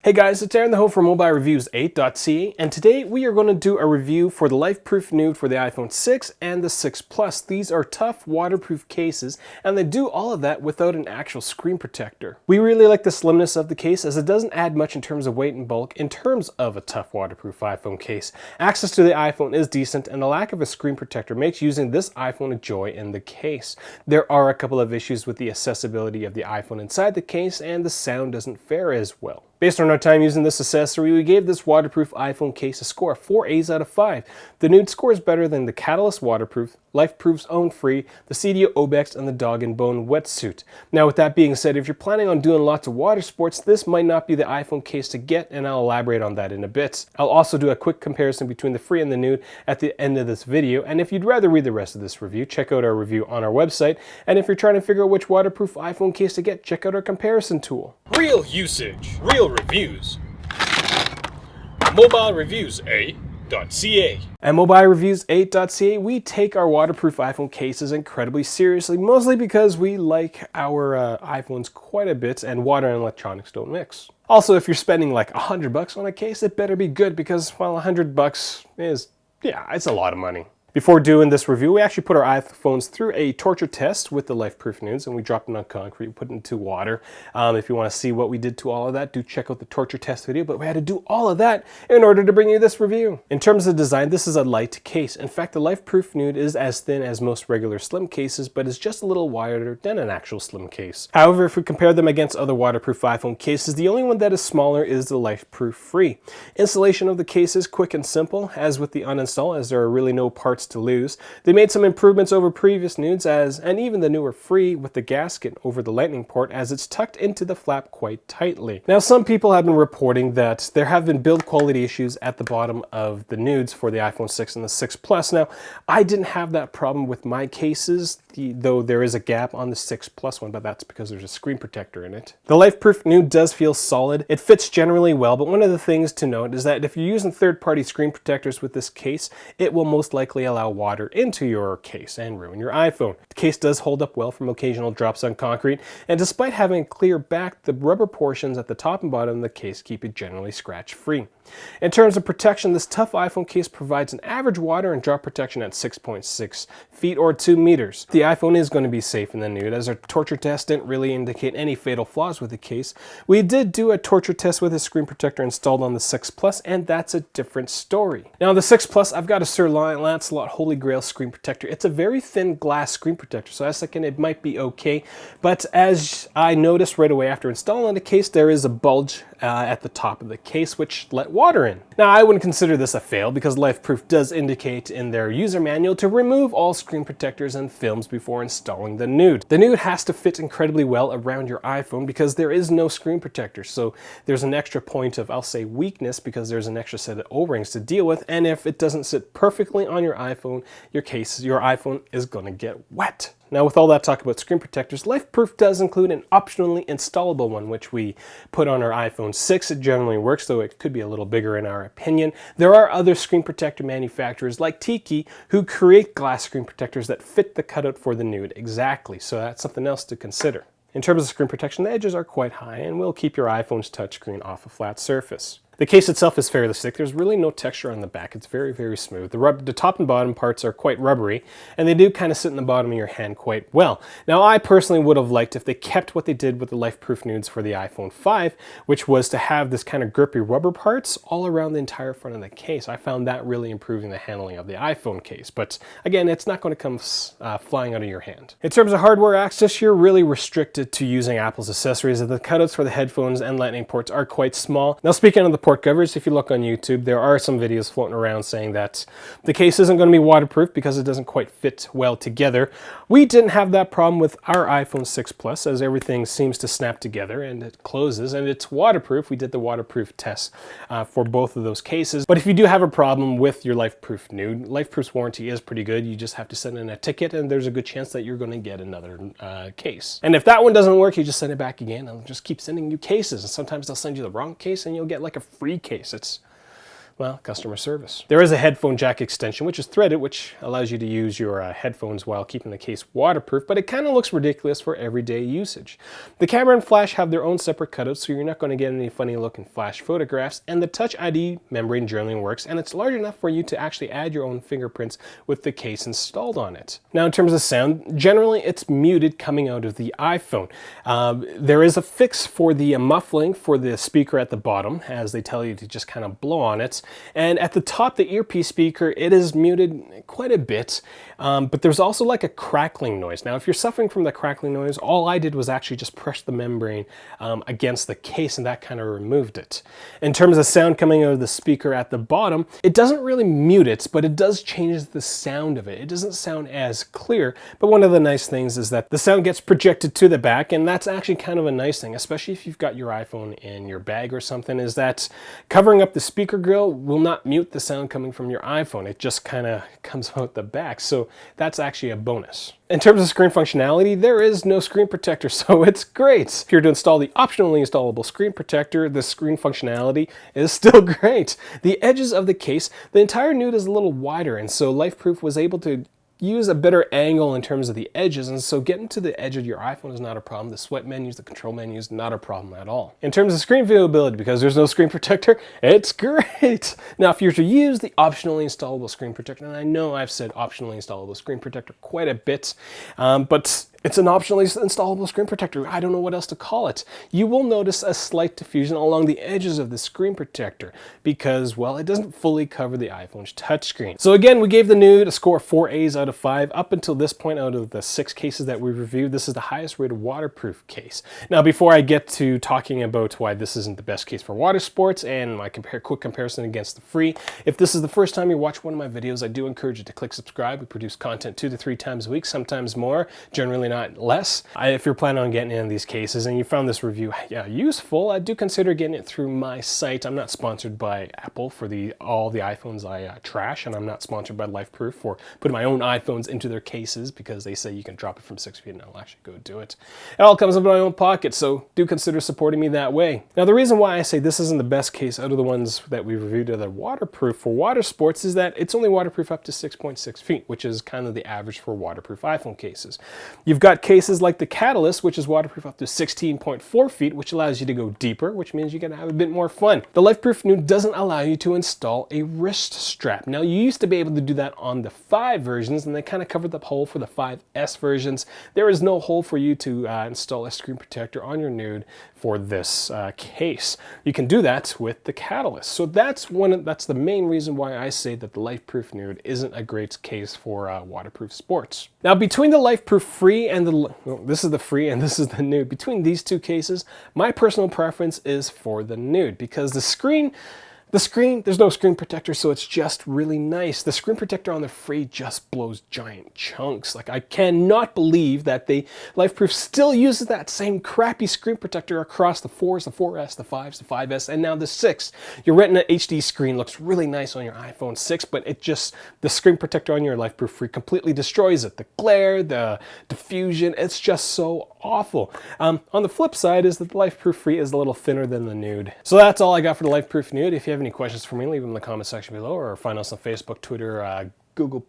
Hey guys, it's Aaron the Ho from mobilereviews8.ca, and today we are going to do a review for the Lifeproof Nuud for the iPhone 6 and the 6 Plus. These are tough waterproof cases, and they do all of that without an actual screen protector. We really like the slimness of the case as it doesn't add much in terms of weight and bulk in terms of a tough waterproof iPhone case. Access to the iPhone is decent, and the lack of a screen protector makes using this iPhone a joy in the case. There are a couple of issues with the accessibility of the iPhone inside the case, and the sound doesn't fare as well. Based on our time using this accessory, we gave this waterproof iPhone case a score of 4 A's out of 5. The Nuud scores better than the Catalyst Waterproof, Lifeproof's Own Free, the CDO Obex, and the Dog and Bone Wetsuit. Now with that being said, if you're planning on doing lots of water sports, this might not be the iPhone case to get, and I'll elaborate on that in a bit. I'll also do a quick comparison between the Free and the Nuud at the end of this video, and if you'd rather read the rest of this review, check out our review on our website, and if you're trying to figure out which waterproof iPhone case to get, check out our comparison tool. Real usage, real reviews. mobilereviews8.ca. At mobilereviews8.ca, we take our waterproof iPhone cases incredibly seriously, mostly because we like our iPhones quite a bit and water and electronics don't mix. Also, if you're spending like $100 on a case, it better be good because, well, $100 is, it's a lot of money. Before doing this review, we actually put our iPhones through a torture test with the Lifeproof Nuuds, and we dropped them on concrete, put it into water. If you want to see what we did to all of that, do check out the torture test video, but we had to do all of that in order to bring you this review. In terms of design, this is a light case. In fact, the Lifeproof Nuud is as thin as most regular slim cases, but is just a little wider than an actual slim case. However, if we compare them against other waterproof iPhone cases, the only one that is smaller is the Lifeproof Fre. Installation of the case is quick and simple, as with the uninstall, as there are really no parts to lose. They made some improvements over previous Nuuds and even the newer Fre with the gasket over the lightning port, as it's tucked into the flap quite tightly. Now, some people have been reporting that there have been build quality issues at the bottom of the Nuuds for the iPhone 6 and the 6 Plus. Now, I didn't have that problem with my cases, though there is a gap on the 6 Plus one, but that's because there's a screen protector in it. The Lifeproof Nuud does feel solid. It fits generally well, but one of the things to note is that if you're using third-party screen protectors with this case, it will most likely allow water into your case and ruin your iPhone. The case does hold up well from occasional drops on concrete, and despite having a clear back, the rubber portions at the top and bottom of the case keep it generally scratch-free. In terms of protection, this tough iPhone case provides an average water and drop protection at 6.6 feet or 2 meters. The iPhone is going to be safe in the Nuud, as our torture test didn't really indicate any fatal flaws with the case. We did do a torture test with a screen protector installed on the 6 Plus, and that's a different story. Now, the 6 Plus, I've got a Sir Lancelot Holy Grail screen protector. It's a very thin glass screen protector, so I was thinking it might be okay, but as I noticed right away after installing the case, there is a bulge at the top of the case which let water in. Now, I wouldn't consider this a fail because Lifeproof does indicate in their user manual to remove all screen protectors and films before installing the Nuud. The Nuud has to fit incredibly well around your iPhone because there is no screen protector, so there's an extra point of, I'll say, weakness because there's an extra set of O-rings to deal with, and if it doesn't sit perfectly on your iPhone, your iPhone is going to get wet. Now, with all that talk about screen protectors, Lifeproof does include an optionally installable one, which we put on our iPhone 6. It generally works, though it could be a little bigger in our opinion. There are other screen protector manufacturers like Tiki who create glass screen protectors that fit the cutout for the Nuud exactly, so that's something else to consider. In terms of screen protection, the edges are quite high and will keep your iPhone's touchscreen off a flat surface. The case itself is fairly thick. There's really no texture on the back. It's very, very smooth. The top and bottom parts are quite rubbery, and they do kind of sit in the bottom of your hand quite well. Now, I personally would have liked if they kept what they did with the Lifeproof Nuuds for the iPhone 5, which was to have this kind of grippy rubber parts all around the entire front of the case. I found that really improving the handling of the iPhone case, but again, it's not going to come flying out of your hand. In terms of hardware access, you're really restricted to using Apple's accessories, as the cutouts for the headphones and lightning ports are quite small. Now, speaking of the port covers, if you look on YouTube, there are some videos floating around saying that the case isn't going to be waterproof because it doesn't quite fit well together. We didn't have that problem with our iPhone 6 Plus, as everything seems to snap together and it closes, and it's waterproof. We did the waterproof test for both of those cases. But if you do have a problem with your Lifeproof Nuud, Lifeproof's warranty is pretty good. You just have to send in a ticket, and there's a good chance that you're going to get another case. And if that one doesn't work, you just send it back again, and they'll just keep sending you cases. And sometimes they'll send you the wrong case, and you'll get like a free case. It's well, customer service. There is a headphone jack extension, which is threaded, which allows you to use your headphones while keeping the case waterproof, but it kind of looks ridiculous for everyday usage. The camera and flash have their own separate cutouts, so you're not going to get any funny looking flash photographs, and the Touch ID membrane generally works, and it's large enough for you to actually add your own fingerprints with the case installed on it. Now, in terms of sound, generally it's muted coming out of the iPhone. There is a fix for the muffling for the speaker at the bottom, as they tell you to just kind of blow on it. And at the top, the earpiece speaker, it is muted quite a bit, but there's also like a crackling noise. Now, if you're suffering from the crackling noise, all I did was actually just press the membrane against the case, and that kind of removed it. In terms of sound coming out of the speaker at the bottom, it doesn't really mute it, but it does change the sound of it. It doesn't sound as clear, but one of the nice things is that the sound gets projected to the back, and that's actually kind of a nice thing, especially if you've got your iPhone in your bag or something, is that covering up the speaker grill will not mute the sound coming from your iPhone. It just kind of comes out the back, so that's actually a bonus. In terms of screen functionality, there is no screen protector, so it's great. If you're to install the optionally installable screen protector, the screen functionality is still great. The edges of the case, the entire Nuud is a little wider, and so Lifeproof was able to use a better angle in terms of the edges, and so getting to the edge of your iPhone is not a problem. The swipe menus, the control menus, not a problem at all. In terms of screen viewability, because there's no screen protector, it's great. Now, if you're to use the optionally installable screen protector, and I know I've said optionally installable screen protector quite a bit, but it's an optionally installable screen protector. I don't know what else to call it. You will notice a slight diffusion along the edges of the screen protector because, well, it doesn't fully cover the iPhone's touchscreen. So again, we gave the Nuud a score of 4 A's out of 5. Up until this point, out of the 6 cases that we reviewed, this is the highest rated waterproof case. Now, before I get to talking about why this isn't the best case for water sports and my quick comparison against the Fre, if this is the first time you watch one of my videos, I do encourage you to click subscribe. We produce content 2 to 3 times a week, sometimes more, generally not less. If you're planning on getting in these cases and you found this review useful, I do consider getting it through my site. I'm not sponsored by Apple for all the iPhones I trash, and I'm not sponsored by Lifeproof for putting my own iPhones into their cases because they say you can drop it from 6 feet and I'll actually go do it. It all comes out of my own pocket, so do consider supporting me that way. Now, the reason why I say this isn't the best case out of the ones that we reviewed that are waterproof for water sports is that it's only waterproof up to 6.6 feet, which is kind of the average for waterproof iPhone cases. You've got cases like the Catalyst, which is waterproof up to 16.4 feet, which allows you to go deeper, which means you can have a bit more fun. The Lifeproof Nuud doesn't allow you to install a wrist strap. Now, you used to be able to do that on the 5 versions, and they kind of covered the hole for the 5S versions. There is no hole for you to install a screen protector on your Nuud for this case. You can do that with the Catalyst. So that's the main reason why I say that the Lifeproof Nuud isn't a great case for waterproof sports. Now, between the Lifeproof Fre and this is the Fre and this is the Nuud, between these two cases, my personal preference is for the Nuud because the screen, there's no screen protector, so it's just really nice. The screen protector on the Fre just blows giant chunks. Like, I cannot believe that Lifeproof still uses that same crappy screen protector across the 4s, the 4S, the 5s, the 5S, and now the 6. Your Retina HD screen looks really nice on your iPhone 6, but the screen protector on your Lifeproof Fre completely destroys it. The glare, the diffusion, it's just so awful. On the flip side is that the Lifeproof Fre is a little thinner than the Nuud. So that's all I got for the Lifeproof Nuud. If you have any questions for me, leave them in the comment section below, or find us on Facebook, Twitter, Google+,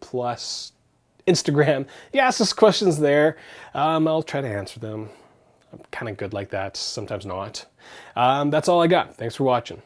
Instagram. You ask us questions there. I'll try to answer them. I'm kind of good like that, sometimes not. That's all I got. Thanks for watching.